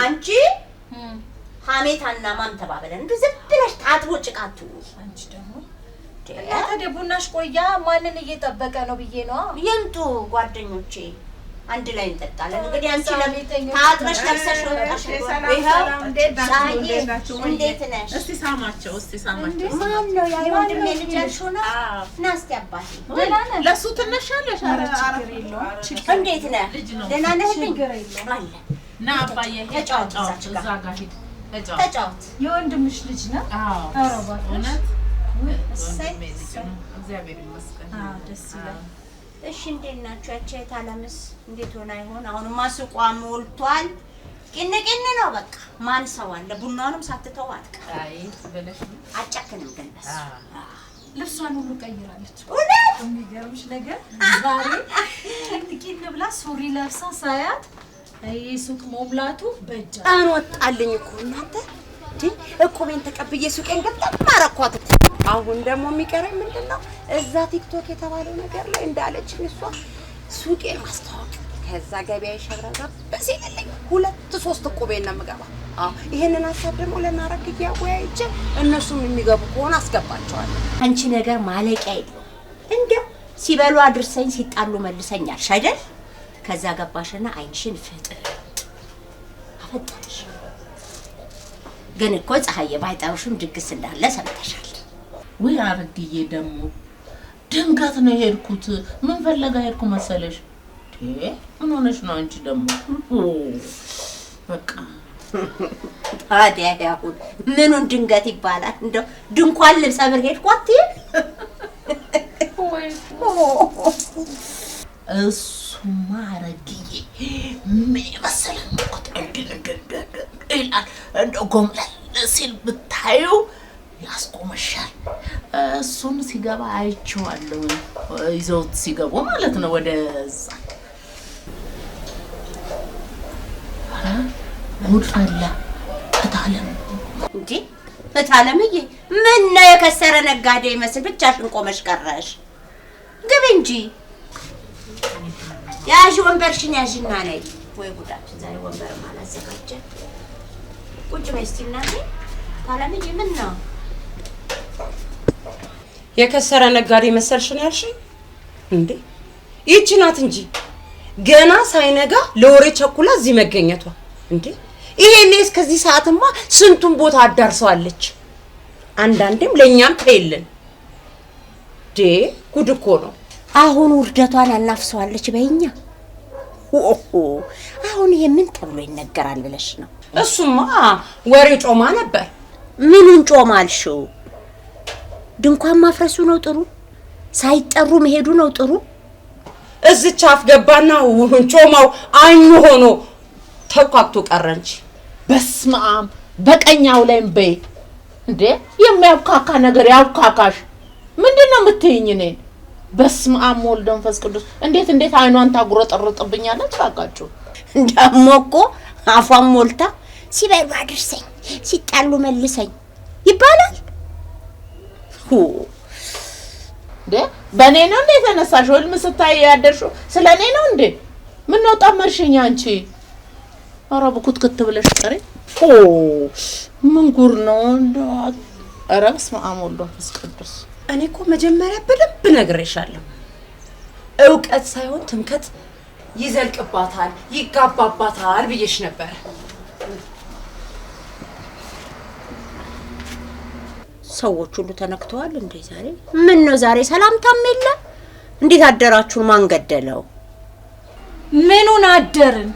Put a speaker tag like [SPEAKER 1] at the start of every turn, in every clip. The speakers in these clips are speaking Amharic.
[SPEAKER 1] አንቺ ሐሜታና ማም ተባበለን እንዴ ዝም ብለሽ ታጥቦ ጭቃቱ
[SPEAKER 2] አንቺ ደግሞ ታዲያ ቡናሽ ቆያ ማንን እየጠበቀ ነው ብዬ ነው
[SPEAKER 1] ይምጡ ጓደኞቼ አንድ ላይ እንጠጣለን እንግዲህ አንቺ ታጥበሽ ለብሰሽ ወጣሽ እንዴት ነሽ
[SPEAKER 3] እስቲ ሳማቸው
[SPEAKER 1] ማን ነው ያ ወንድሜ ልጅ ያልሽው ነው ናስቲ አባቴ
[SPEAKER 3] ለሱ ትነሻለሽ
[SPEAKER 1] እንዴት ነህ ደህና ነህ
[SPEAKER 2] አለ
[SPEAKER 3] ና አባዬ ተጫወት እዛ ጋር ሂድ
[SPEAKER 1] ተጫወት
[SPEAKER 2] የወንድምሽ ልጅ ነው
[SPEAKER 3] አዎ እውነት እግዚአብሔር ይመስገን
[SPEAKER 2] ደስ ይላል
[SPEAKER 1] እሺ እንዴት ናችሁ ያቺ ታላምስ እንዴት ሆና ይሆን አሁንማ ሱቋ ሞልቷል ቅንቅን ነው በቃ ማን ሰው አለ ቡናውንም ሳትተው አጥቃ
[SPEAKER 3] አይ በለሽ
[SPEAKER 1] አጫከንም ገንበስ
[SPEAKER 2] ልብሷን ሁሉ ቀይራለች
[SPEAKER 1] እውነት
[SPEAKER 2] የሚገርምሽ ነገር ዛሬ ቅንቅን ብላ ሱሪ ለብሳ ሳያት ሱቅ ሞብላቱ በእጃ
[SPEAKER 1] አንወጣልኝ እኮ እናንተ እኮሜን ተቀብዬ ሱቄን ገጠም ማረኳት አሁን ደግሞ የሚቀረኝ ምንድነው እዛ ቲክቶክ የተባለው ነገር ላይ እንዳለችኝ እሷ ሱቄን ማስተዋወቅ ከዛ ገበያ ይሸራጋ በሲልልኝ 2-3 እቁቤን ነው የምገባ ይሄንን ሐሳብ ደግሞ ለናረክ ያቆያይቼ እነሱም የሚገቡ ከሆነ አስገባቸዋለሁ አንቺ ነገር ማለቂያ የለውም እንደው ሲበሉ አድርሰኝ ሲጣሉ መልሰኛል አይደል ከዛ ገባሽና አይንሽን ፍጥጥ አፈጣሽ ግን እኮ ፀሐዬ ባይጣውሽም ድግስ እንዳለ ሰምተሻል
[SPEAKER 3] ወይ አረግዬ ደግሞ ድንገት ነው ሄድኩት ምን ፈለጋ ሄድኩ መሰለሽ ምን ሆነሽ ነው አንቺ ደግሞ በቃ
[SPEAKER 1] ታዲያ ያሁን ምኑን ድንገት ይባላል እንደው ድንኳን ልብሰብር ሄድኳት
[SPEAKER 3] ወይ እሱማ አረግዬ ምን መሰለኝ እኮ እንደው ጎምለል ሲል ብታዩ ያስቆመሻል እሱን ሲገባ አይቼዋለሁ ይዘውት ሲገቡ ማለት ነው ወደዛ ጉድ ፈላ እታለም
[SPEAKER 1] እንዴ እታለምዬ ምን ነው የከሰረ ነጋዴ ይመስል ብቻሽን ቆመሽ ቀረሽ ግብ እንጂ ያዥ ወንበርሽን ያዥና ነይ ወይ ጉዳችን ዛሬ ወንበር ማላዘጋጀ ቁጭ በይ እስቲ እናቴ ታለምዬ ምን ነው
[SPEAKER 4] የከሰረ ነጋዴ መሰልሽ ነው ያልሽኝ እንዴ ይቺ ናት እንጂ ገና ሳይነጋ ለወሬ ቸኩላ እዚህ መገኘቷ እንዴ ይሄኔ እስከዚህ ሰዓትማ ስንቱን ቦታ አዳርሰዋለች አንዳንዴም ለኛም ተይልን ጉድ እኮ ነው
[SPEAKER 1] አሁን ውርደቷን አናፍሰዋለች በእኛ አሁን ይሄ ምን ተብሎ ይነገራል ብለሽ ነው
[SPEAKER 4] እሱማ ወሬ ጮማ ነበር
[SPEAKER 1] ምኑን ጮማልሽው ድንኳን ማፍረሱ ነው ጥሩ ሳይጠሩ መሄዱ ነው ጥሩ
[SPEAKER 4] እዚች አፍ ገባና ጮማው አይኑ ሆኖ ተቋቅቶ ቀረንጂ
[SPEAKER 3] በስማም በቀኛው ላይም በይ እንዴ የሚያብካካ ነገር ያብካካሽ ምንድነው የምትይኝ ነኝ በስማም ወልድ መንፈስ ቅዱስ እንዴት አይኗን ታጉረጠርጥብኛለች ታቃችሁ
[SPEAKER 1] እንደሞቆ አፏን ሞልታ ሲበሉ አድርሰኝ ሲጣሉ መልሰኝ ይባላል
[SPEAKER 3] እንዴ በኔ ነው እንዴ ተነሳሽ ወልም ስታይ ያደርሽው ስለኔ ነው እንዴ ምን ነው ጣመርሽኝ አንቺ ኧረ በኩትኩት ብለሽ ቀሪ ምን ጉር ነው እንደው ኧረ በስመአብ ወልድ መንፈስ ቅዱስ
[SPEAKER 4] እኔ እኮ መጀመሪያ በደንብ ነግሬሻለሁ ዕውቀት ሳይሆን ትምከት ይዘልቅባታል ይጋባባታል ብዬሽ ነበር
[SPEAKER 1] ሰዎች ሁሉ ተነክተዋል እንዴ ዛሬ ምን ነው ዛሬ ሰላምታም የለ እንዴት አደራችሁ ማን ገደለው
[SPEAKER 2] ምኑን አደርን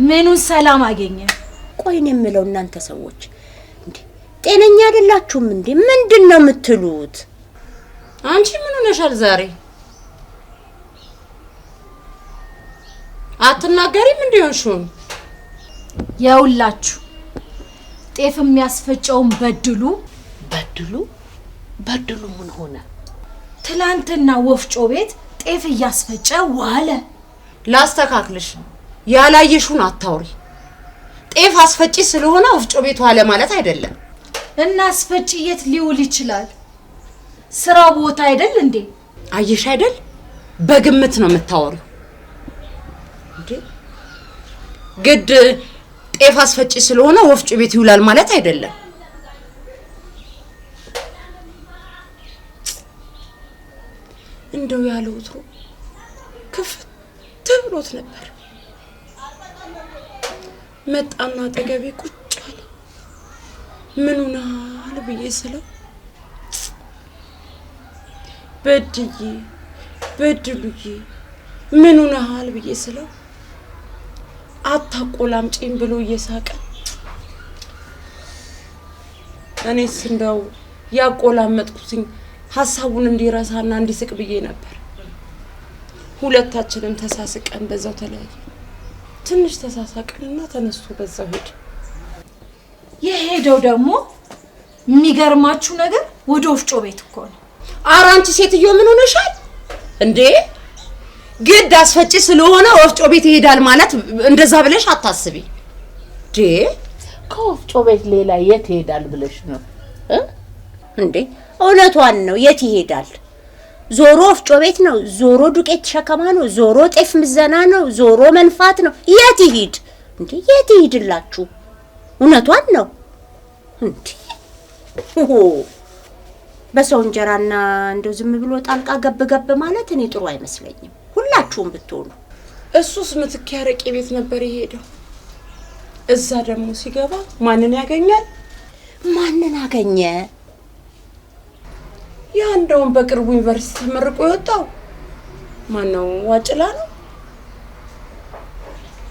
[SPEAKER 2] ምኑን ሰላም አገኘ
[SPEAKER 1] ቆይን የምለው እናንተ ሰዎች እንዴ ጤነኛ አይደላችሁም እንዴ ምንድነው የምትሉት
[SPEAKER 4] አንቺ ምን ሆነሻል ዛሬ አትናገሪም እንዴ ሆንሽው
[SPEAKER 2] ያውላችሁ ጤፍ የሚያስፈጨውን
[SPEAKER 3] በድሉ ምን ሆነ
[SPEAKER 2] ትላንትና ወፍጮ ቤት ጤፍ እያስፈጨ ዋለ
[SPEAKER 4] ላስተካክልሽ ያላየሽውን አታውሪ ጤፍ አስፈጪ ስለሆነ ወፍጮ ቤቱ አለ ማለት አይደለም
[SPEAKER 2] እና አስፈጪ የት ሊውል ይችላል ስራ ቦታ አይደል እንዴ
[SPEAKER 4] አየሽ አይደል በግምት ነው የምታወሪው እንዴ ግድ ጤፍ አስፈጪ ስለሆነ ወፍጮ ቤት ይውላል ማለት አይደለም። እንደው ያለው ወትሮ ክፍት ብሎት ነበር። መጣና አጠገቤ ቁጭ አለ። ምን ሆነሃል ብዬ ስለው በድሉዬ ምን ሆነሃል ብዬ ስለው አታቆላምጪኝ ብሎ እየሳቀ እኔስ እንደው ያቆላመጥኩትኝ ሐሳቡን እንዲረሳና እንዲስቅ ብዬ ነበር። ሁለታችንም ተሳስቀን በዛው ተለያየ። ትንሽ ተሳሳቅንና ተነስቶ በዛው ሄደ።
[SPEAKER 2] የሄደው ደግሞ የሚገርማችሁ ነገር ወደ ወፍጮ ቤት እኮ ነው።
[SPEAKER 4] ኧረ አንቺ ሴትዮ ምን ሆነሻል እንዴ? ግድ አስፈጪ ስለሆነ ወፍጮ ቤት ይሄዳል ማለት እንደዛ ብለሽ አታስቢ እንዴ?
[SPEAKER 3] ከወፍጮ ቤት ሌላ የት ይሄዳል ብለሽ ነው
[SPEAKER 1] እንዴ? እውነቷን ነው። የት ይሄዳል? ዞሮ ወፍጮ ቤት ነው፣ ዞሮ ዱቄት ተሸከማ ነው፣ ዞሮ ጤፍ ምዘና ነው፣ ዞሮ መንፋት ነው። የት ይሄድ እንዴ? የት ይሄድላችሁ? እውነቷን ነው እንዴ? በሰው እንጀራና እንደው ዝም ብሎ ጣልቃ ገብ ማለት እኔ ጥሩ አይመስለኝም። ሁላችሁም ብትሆኑ።
[SPEAKER 4] እሱስ ምትክ ያረቄ ቤት ነበር የሄደው። እዛ ደግሞ ሲገባ ማንን ያገኛል?
[SPEAKER 1] ማንን አገኘ?
[SPEAKER 4] ያ እንደውም በቅርቡ ዩኒቨርሲቲ ተመርቆ የወጣው ማነው? ዋጭላ ነው።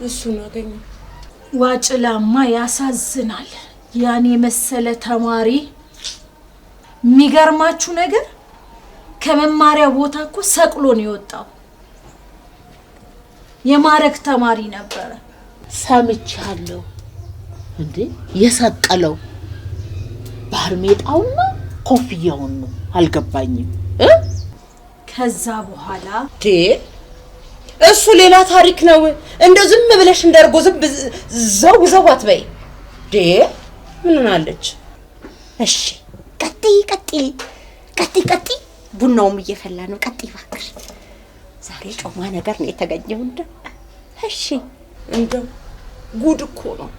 [SPEAKER 4] እሱን አገኘ።
[SPEAKER 2] ዋጭላማ ያሳዝናል። ያኔ መሰለ ተማሪ። የሚገርማችሁ ነገር ከመማሪያ ቦታ እኮ ሰቅሎ ነው የወጣው። የማረክ ተማሪ ነበረ።
[SPEAKER 3] ሰምቻለሁ እንዴ? የሰቀለው ባርሜጣውና ኮፍያውን ነው። አልገባኝም።
[SPEAKER 2] ከዛ በኋላ
[SPEAKER 4] እሱ ሌላ ታሪክ ነው። እንደው ዝም ብለሽ እንደርጎ ዘው አትበይ። ምን አለች?
[SPEAKER 1] እሺ ቀጥይ። ቡናውም እየፈላ ነው። ቀጥይ እባክሽ። ዛሬ ጮማ ነገር ነው የተገኘው። እሺ
[SPEAKER 4] እንደው ጉድ እኮ ነው።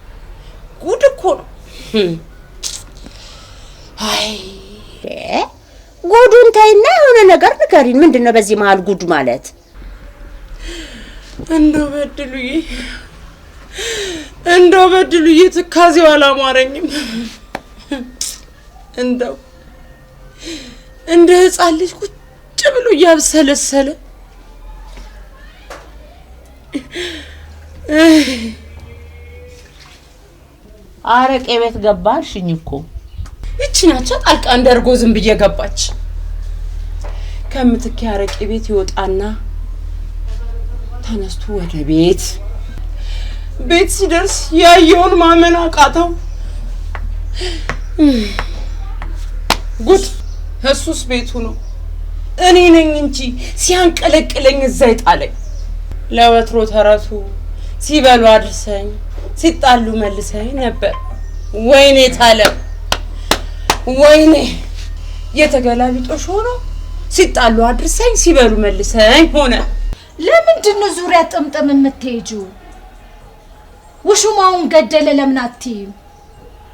[SPEAKER 4] አይ
[SPEAKER 1] ጉዱን ተይና የሆነ ነገር ንገሪን። ምንድነው በዚህ መሃል ጉድ ማለት?
[SPEAKER 4] እንደው በድሉዬ ትካዜው አላማረኝም። እንደው እንደ ሕፃን ልጅ ቁጭ ብሎ እያብሰለሰለ
[SPEAKER 3] አረቄ ቤት ገባሽኝ እኮ።
[SPEAKER 4] እቺ ናቻ ጣልቃ እንደርጎ ዝም ብዬ ገባች። ከምትክ አረቄ ቤት ይወጣና ተነስቶ ወደ ቤት ሲደርስ ያየውን ማመን አቃተው። ጉድ! እሱስ ቤቱ ነው። እኔ ነኝ እንጂ ሲያንቀለቅለኝ እዛ ይጣለኝ። ለወትሮ ተረቱ ሲበሉ አድርሰኝ ሲጣሉ መልሰኝ ነበር። ወይኔ ታለም፣ ወይኔ የተገላቢጦሽ ሆኖ ሲጣሉ አድርሰኝ ሲበሉ መልሰኝ ሆነ።
[SPEAKER 2] ለምንድን ነው ዙሪያ ጥምጥም የምትሄጂው? ውሹማውን ገደለ ለምን አትይም?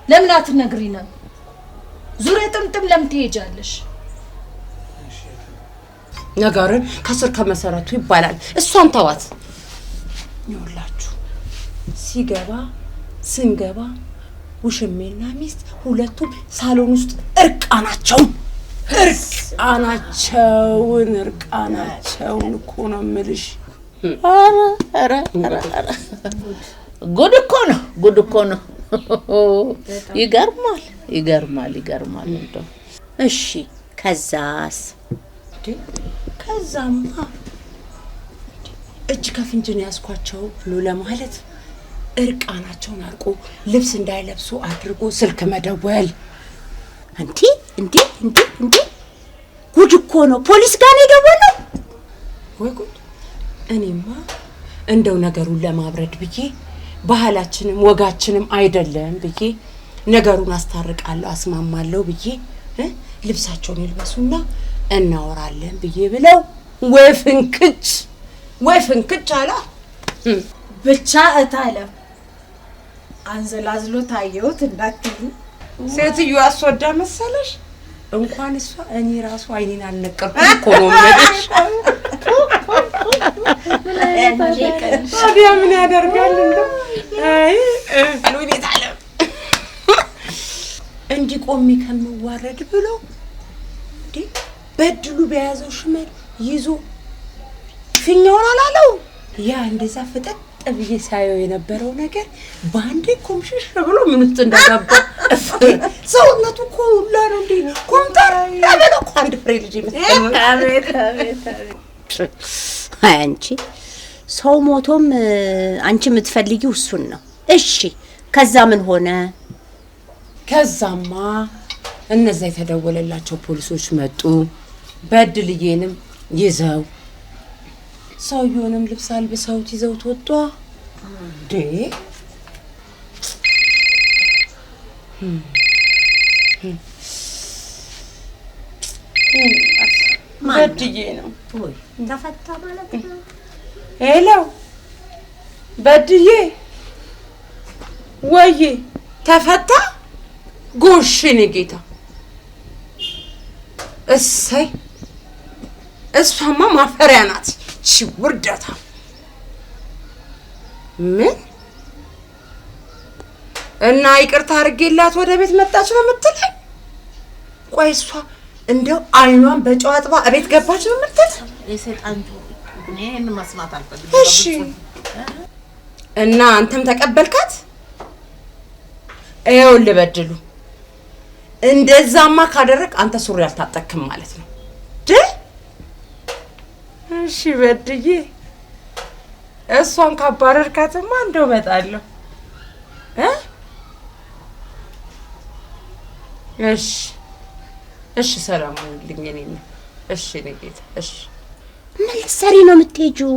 [SPEAKER 2] ለምን አትነግሪንም? ዙሪያ ጥምጥም ለምን ትሄጃለሽ?
[SPEAKER 4] ነገርን ከስር ከመሰረቱ ይባላል። እሷን ተዋት። ይኸውላችሁ ስንገባ ውሽሜና ሚስት ሁለቱም ሳሎን ውስጥ እርቃናቸውን እኮ ነው የምልሽ።
[SPEAKER 3] ኧረ ጉድ እኮ ነው። ይገርማል። እንደው
[SPEAKER 1] እሺ
[SPEAKER 4] ከዛማ እጅ ከፍንጅን ያስኳቸው ብሎ ለማለት እርቃናቸውን አርቆ ልብስ እንዳይለብሱ አድርጎ ስልክ መደወል።
[SPEAKER 1] እንዴ ጉድ እኮ ነው። ፖሊስ ጋር ነው የደወለው?
[SPEAKER 4] ወይ ጉድ! እኔማ እንደው ነገሩን ለማብረድ ብዬ ባህላችንም ወጋችንም አይደለም ብዬ ነገሩን አስታርቃለሁ አስማማለሁ ብዬ ልብሳቸውን ይልበሱና እናወራለን ብዬ ብለው ወይ ፍንክች አላ።
[SPEAKER 2] ብቻ እታለም አንዘላዝሎ ታየሁት እንዳትዪ።
[SPEAKER 4] ሴትዮ አስወዳ መሰለሽ? እንኳን እሷ እኔ ራሱ አይኔን አልነቀልኩም እኮ ነው የምልሽ። ታዲያ ምን ያደርጋል እንደው አይ ሉሊት አለ እንጂ ቆሜ ከምዋረድ ብሎ እንዴ በድሉ በያዘው ሽመል ይዞ ፊኛውን አላለው። ያ እንደዛ ፍጠጥ ብዬ ሳየው የነበረው ነገር ባንዴ ኮምሽሽ ብሎ ምን ውስጥ እንዳገባ ሰውነቱ እኮ ሁላ ነው እንዴ ኮምታር ያበለው እኮ አንድ ፍሬ ልጅ ይመስላል።
[SPEAKER 1] አቤት አቤት አቤት። አንቺ ሰው ሞቶም አንቺ የምትፈልጊው እሱን ነው። እሺ ከዛ ምን ሆነ?
[SPEAKER 4] ከዛማ እነዛ የተደወለላቸው ፖሊሶች መጡ። በድልዬንም ይዘው ሰውየውንም ልብስ አልብሰውት ይዘውት ወጣ። ዴ በድዬ ነው
[SPEAKER 1] ወይ ተፈታ ማለት ነው?
[SPEAKER 4] ሄሎ በድዬ ወይ ተፈታ? ጎሽ እኔ ጌታ እሰይ እሷማ ማፈሪያ ናት። እሺ ውርደታ ምን እና ይቅርታ አድርጌላት ወደ ቤት መጣች ነው የምትለኝ? ቆይ እሷ እንደው አይኗን በጨው አጥባ እቤት ገባች ነው የምትል?
[SPEAKER 3] የሰይጣን እኔን መስማት አልፈልግም።
[SPEAKER 4] እሺ እና አንተም ተቀበልካት? ይኸውልህ በድሉ እንደዛማ ካደረግ አንተ ሱሪ አልታጠቅም ማለት ነው። እሺ በድዬ እሷን ካባረርካትማ እንደው እመጣለሁ። እሺ እሺ ሰላም ሁንልኝ እኔ ነው። እሺ እኔ ጌታ እሺ።
[SPEAKER 1] ምን ልትሰሪ ነው የምትሄጂው?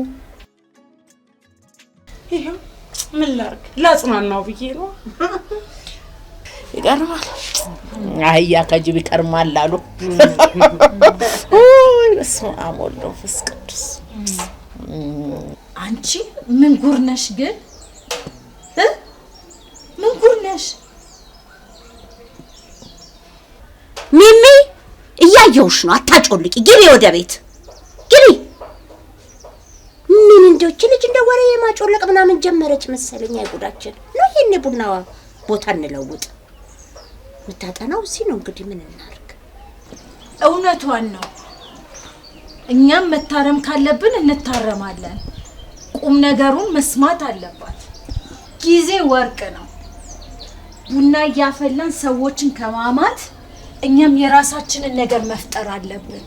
[SPEAKER 4] ይሄው ምን ላድርግ ላጽናናው ብዬ ነው።
[SPEAKER 3] ይቀርማል አህያ ከጅብ ይቀርማል አሉ። በስመ አብ ወወልድ ወመንፈስ ቅዱስ።
[SPEAKER 2] አንቺ ምን ጉር ነሽ ግን? ምን ጉር ነሽ?
[SPEAKER 1] ሚሚ እያየሁሽ ነው፣ አታጮልቂ። ግቢ ወደ ቤት ግቢ። ምን እንደው እቺ ልጅ እንደ ወሬ ማጮለቅ ምናምን ጀመረች መሰለኝ። አይጉዳችን ነው ይሄኔ። ቡናዋ ቦታ እንለውጥ። ምታጠናው እዚህ ነው እንግዲህ ምን እናርግ?
[SPEAKER 2] እውነቷን ነው። እኛም መታረም ካለብን እንታረማለን። ቁም ነገሩን መስማት አለባት። ጊዜ ወርቅ ነው። ቡና እያፈላን ሰዎችን ከማማት እኛም የራሳችንን ነገር መፍጠር አለብን።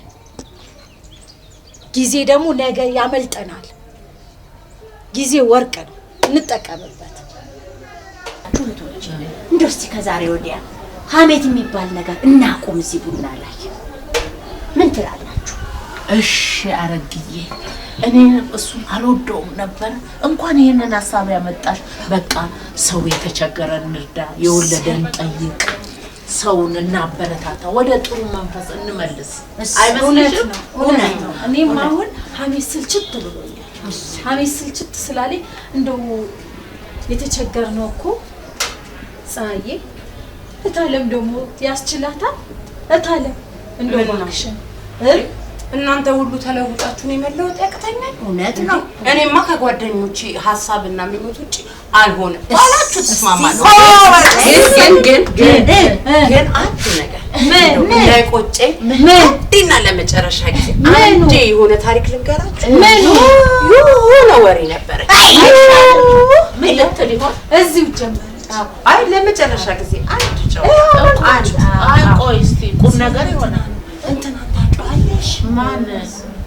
[SPEAKER 2] ጊዜ ደግሞ ነገ ያመልጠናል። ጊዜ ወርቅ ነው፣ እንጠቀምበት።
[SPEAKER 1] እንደው እስቲ ከዛሬ ወዲያ ሀሜት የሚባል ነገር እናቁም እዚህ ቡና ላይ። ምን ትላላችሁ?
[SPEAKER 3] እሺ አረግዬ፣ እኔ እሱን አልወደውም ነበር። እንኳን ይሄንን ሀሳብ ያመጣሽ። በቃ ሰው የተቸገረ እንርዳ፣ የወለደን ጠይቅ፣ ሰውን እናበረታታ፣ ወደ ጥሩ መንፈስ እንመልስ። አይመስልሽም?
[SPEAKER 2] እውነት ነው። እኔም አሁን ሀሜት ስልችት ብሎኛል። ሀሜት ስልችት ስላለኝ እንደው የተቸገርነው እኮ ፀሐዬ እታለም ደግሞ ያስችላታል። እታለም እንደው እባክሽን
[SPEAKER 4] እናንተ ሁሉ ተለውጣችሁ ነው መለወጥ ያቅተኛል።
[SPEAKER 1] እውነት ነው።
[SPEAKER 4] እኔማ ከጓደኞቼ ሀሳብና ምኞት ውጪ አልሆነም። ባላችሁ ተስማማለሁ። ግን አንድ ነገር ላይ ቆጨ ዲና ለመጨረሻ ጊዜ አንዴ የሆነ ታሪክ ልንገራችሁ። የሆነ ወሬ ነበረ።
[SPEAKER 3] ምን ልትል ይሆን?
[SPEAKER 2] እዚሁ ጀመረ።
[SPEAKER 4] አይ ለመጨረሻ ጊዜ አንድ ጨው
[SPEAKER 3] አይ ቆይ እስቲ ቁም ነገር ይሆናል።
[SPEAKER 4] እንትና ታውቂዋለሽ?
[SPEAKER 3] ማን